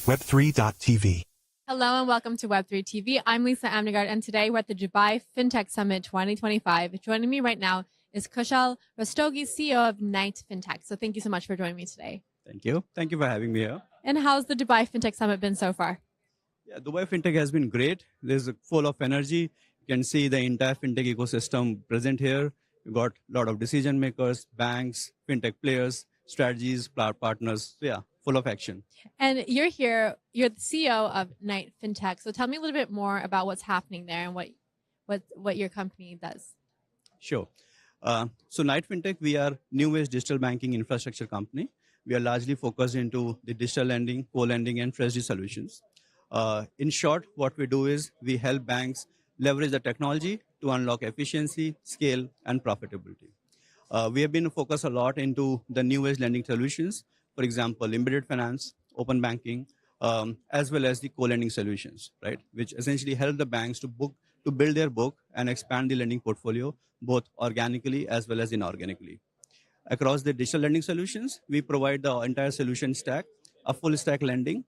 Web3 TV. Hello and welcome to Web3 TV. I'm Lisa Amnegard, and today we're at the Dubai FinTech Summit 2025. Joining me right now is Kushal Rastogi, CEO of Knight FinTech. So thank you so much for joining me today. Thank you. Thank you for having me here. And how's the Dubai FinTech Summit been so far? Yeah, Dubai FinTech has been great. There's full of energy. You can see the entire FinTech ecosystem present here. You've got a lot of decision makers, banks, FinTech players, strategies, partners. So yeah, full of action. And you're here, you're the CEO of Knight FinTech. So tell me a little bit more about what's happening there and what your company does. Sure. So Knight FinTech, we are new age digital banking infrastructure company. We are largely focused into the digital lending, co-lending, and treasury solutions. In short, what we do is we help banks leverage the technology to unlock efficiency, scale, and profitability. We have been focused a lot into the new age lending solutions, for example, embedded finance, open banking, as well as the co-lending solutions, right? Which essentially help the banks to build their book and expand the lending portfolio, both organically as well as inorganically. Across the digital lending solutions, we provide the entire solution stack, a full stack lending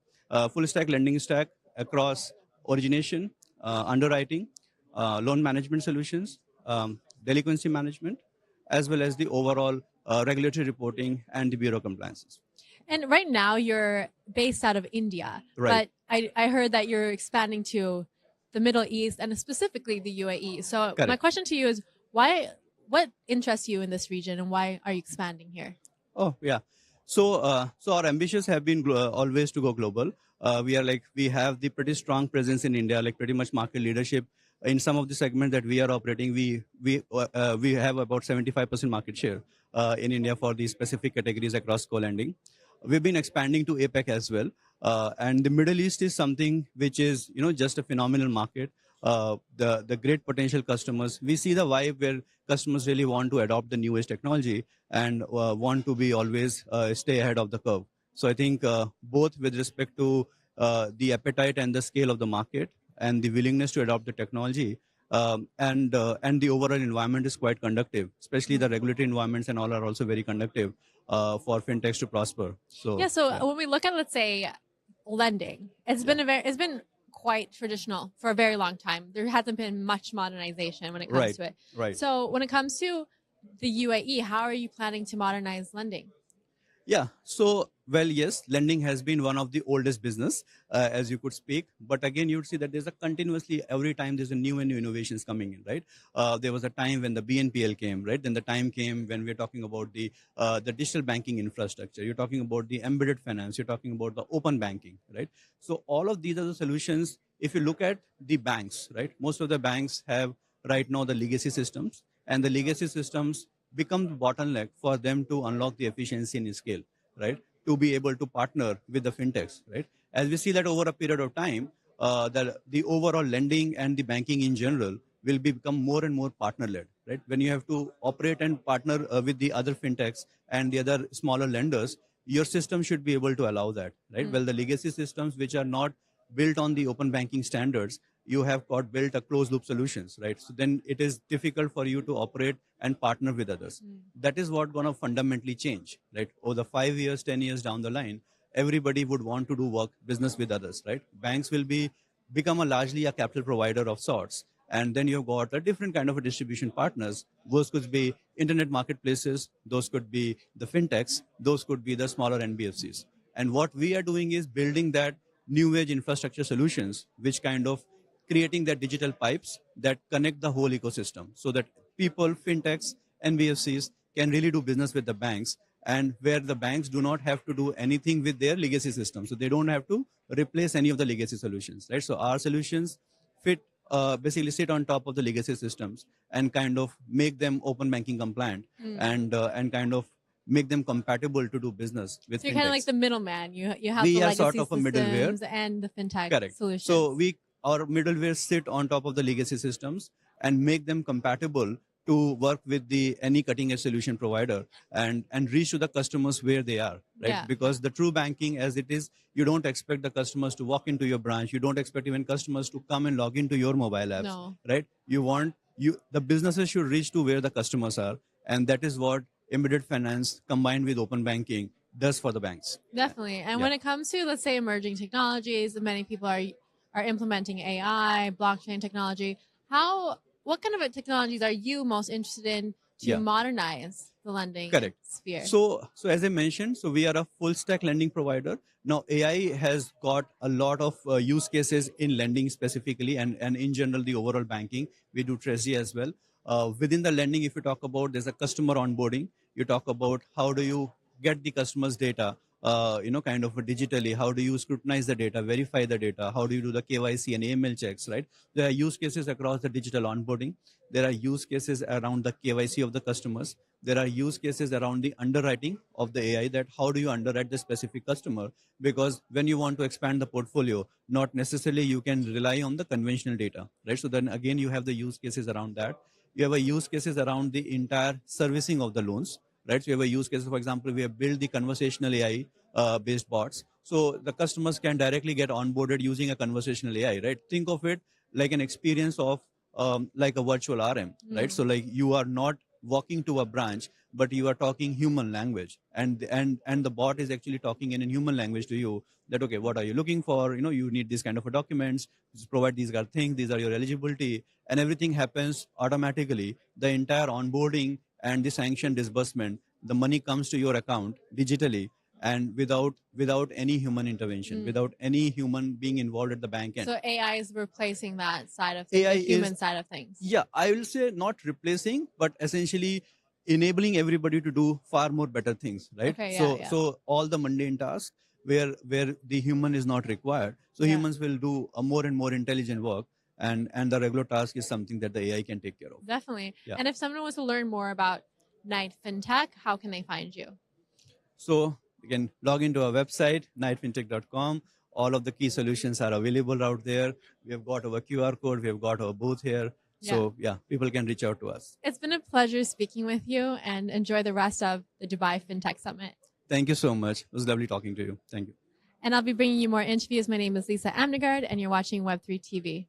stack across origination, underwriting, loan management solutions, delinquency management, as well as the overall regulatory reporting and the bureau compliances. And right now you're based out of India, right. But I heard that you're expanding to the Middle East and specifically the UAE. So Correct. My question to you is what interests you in this region and why are you expanding here? Oh, yeah. So our ambitions have been always to go global. We have the pretty strong presence in India, like pretty much market leadership. In some of the segments that we are operating, we have about 75% market share in India for these specific categories across co-lending. We've been expanding to APAC as well. And the Middle East is something which is, just a phenomenal market. The great potential customers. We see the vibe where customers really want to adopt the newest technology and want to be always stay ahead of the curve. So I think both with respect to the appetite and the scale of the market and the willingness to adopt the technology and the overall environment is quite conducive, especially the regulatory environments and all are also very conducive for fintechs to prosper. So when we look at, let's say, lending, it's been quite traditional for a very long time. There hasn't been much modernization when it comes to it. Right. So when it comes to the UAE, how are you planning to modernize lending? Yeah. So, well, yes, lending has been one of the oldest business, as you could speak. But again, you'd see that there's a continuously, every time there's a new and new innovations coming in, right? There was a time when the BNPL came, right? Then the time came when we're talking about the digital banking infrastructure. You're talking about the embedded finance. You're talking about the open banking, right? So all of these are the solutions. If you look at the banks, right? Most of the banks have right now the legacy systems, and the legacy systems become the bottleneck for them to unlock the efficiency and scale, right? To be able to partner with the fintechs, right? As we see that over a period of time, the overall lending and the banking in general will become more and more partner-led, right? When you have to operate and partner with the other fintechs and the other smaller lenders, your system should be able to allow that, right? Well, the legacy systems which are not built on the open banking standards, you have got built a closed loop solutions, right? So then it is difficult for you to operate and partner with others. That is what going to fundamentally change, right? Over the 5 years, 10 years down the line, everybody would want to do business with others, right? Banks will become largely a capital provider of sorts. And then you've got a different kind of a distribution partners. Those could be internet marketplaces. Those could be the fintechs. Those could be the smaller NBFCs. And what we are doing is building that new age infrastructure solutions, which kind of creating that digital pipes that connect the whole ecosystem so that people, fintechs, NBFCs can really do business with the banks, and where the banks do not have to do anything with their legacy system. So they don't have to replace any of the legacy solutions, right? So our solutions basically sit on top of the legacy systems and kind of make them open banking compliant and kind of make them compatible to do business with. So you're kind of like the middleman. You have the legacy sort of a middleware and the fintech Correct. solutions. So our middleware sit on top of the legacy systems and make them compatible to work with any cutting edge solution provider and reach to the customers where they are, right? Yeah. Because the true banking as it is, you don't expect the customers to walk into your branch. You don't expect even customers to come and log into your mobile apps, right? The businesses should reach to where the customers are. And that is what embedded finance combined with open banking does for the banks. Definitely. And Yeah. when it comes to, let's say, emerging technologies, many people are implementing AI, blockchain technology. What kind of technologies are you most interested in to Yeah. modernize the lending Correct. sphere? So as I mentioned, so we are a full stack lending provider. Now AI has got a lot of use cases in lending specifically, and in general the overall banking. We do treasury as well. Within the lending, if you talk about, there's a customer onboarding. You talk about how do you get the customer's data, kind of digitally. How do you scrutinize the data, verify the data? How do you do the KYC and AML checks? Right. There are use cases across the digital onboarding. There are use cases around the KYC of the customers. There are use cases around the underwriting of the AI, that how do you underwrite the specific customer? Because when you want to expand the portfolio, not necessarily you can rely on the conventional data, right? So then again, you have the use cases around that. You have a use cases around the entire servicing of the loans, right? So you have a use case, for example, we have built the conversational AI based bots. So the customers can directly get onboarded using a conversational AI, right? Think of it like an experience of like a virtual RM, right? So like you are not walking to a branch, but you are talking human language, and the bot is actually talking in a human language to you, that okay, what are you looking for? You need this kind of a documents, just provide these things, these are your eligibility, and everything happens automatically. The entire onboarding and the sanction disbursement, the money comes to your account digitally, and without any human intervention, without any human being involved at the bank end. So AI is replacing that side of things, the human side of things. Yeah, I will say not replacing, but essentially enabling everybody to do far more better things, right? Okay, so all the mundane tasks where the human is not required, so humans will do a more and more intelligent work, and the regular task is something that the AI can take care of. Definitely. Yeah. And if someone wants to learn more about Knight FinTech, how can they find you? So you can log into our website, knightfintech.com. All of the key solutions are available out there. We have got our QR code. We have got our booth here. So yeah, people can reach out to us. It's been a pleasure speaking with you, and enjoy the rest of the Dubai FinTech Summit. Thank you so much. It was lovely talking to you. Thank you. And I'll be bringing you more interviews. My name is Lisa Amnegard, and you're watching Web3 TV.